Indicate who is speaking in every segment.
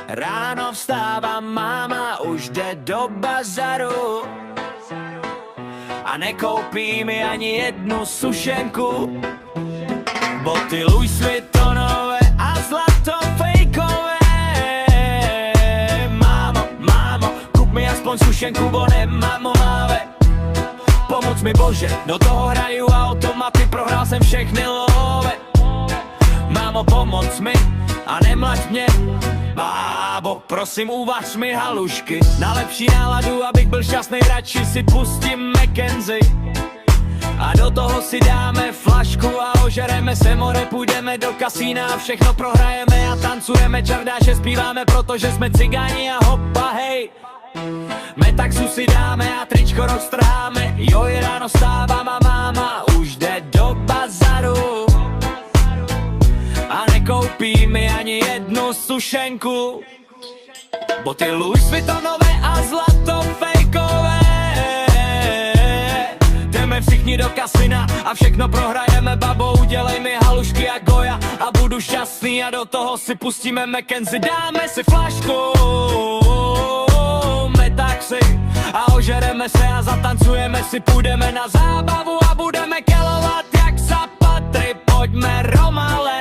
Speaker 1: Ráno vstávám, máma už jde do bazaru a nekoupí mi ani jednu sušenku. Boty Louis Vuittonové a zlato fejkové. Mámo, kup mi aspoň sušenku, bo nemám omáve. Pomoc mi Bože, do toho hraju automaty, prohrál jsem všechny love. Mámo, pomoc mi a nemlaď mě. Bábo, prosím, uvař mi halušky. Na lepší náladu, abych byl šťastný, radši si pustím McKenzie. A do toho si dáme flašku a ožereme se more, půjdeme do kasína a všechno prohrajeme a tancujeme čardáše, zpíváme, protože jsme cigáni a hoppa hej. Metaxu si dáme a tričko roztrháme. Jo, je ráno stávám a máma už jde do bazaru a nekoupí mi ani jednu sušenku. Boty Louis Vuittonové a zlato fejkové. Jdeme všichni do kasina a všechno prohrajeme, babo, udělej mi halušky a goja a budu šťastný a do toho si pustíme McKenzie. Dáme si flašku, metaxi a ožereme se a zatancujeme si, půjdeme na zábavu a budeme kelovat jak za patry. Pojďme Romale,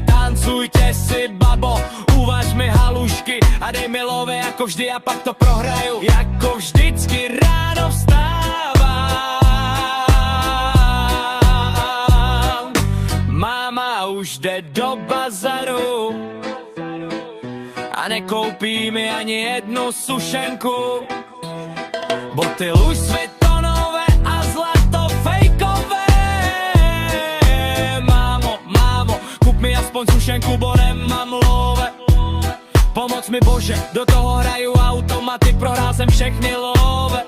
Speaker 1: tancujte si, babo, uvař mi halušky a dej mi love jako vždy a pak to prohraju. Jako vždycky ráno vstávám, máma už jde do bazaru a nekoupí mi ani jednu sušenku. Boty Louis Vuittonové a zlato fejkové. Mámo, kup mi aspoň sušenku, bo nemám love. Pomoc mi Bože, do toho hraju automaty, prohrál jsem všechny love.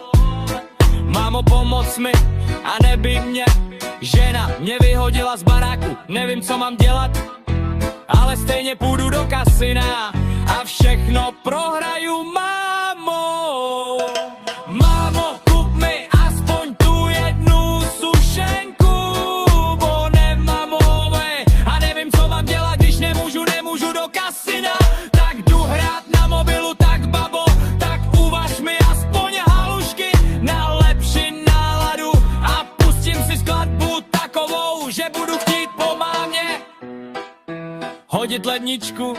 Speaker 1: Mámo, pomoc mi a nebij mě. Žena mě vyhodila z baráku, nevím, co mám dělat, ale stejně půjdu do kasina a všechno prohraju, mámo. Mámo, kup mi aspoň tu jednu sušenku, bo nemám love a nevím, co mám dělat, když nemůžu do kasina. Tak jdu hrát na mobilu, tak babo, tak uvař mi aspoň halušky na lepší náladu a pustím si skladbu takovou, že budu chtít po mámě hodit ledničku.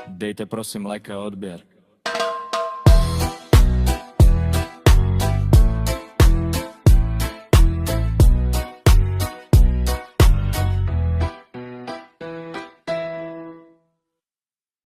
Speaker 1: Dejte prosím like a odběr.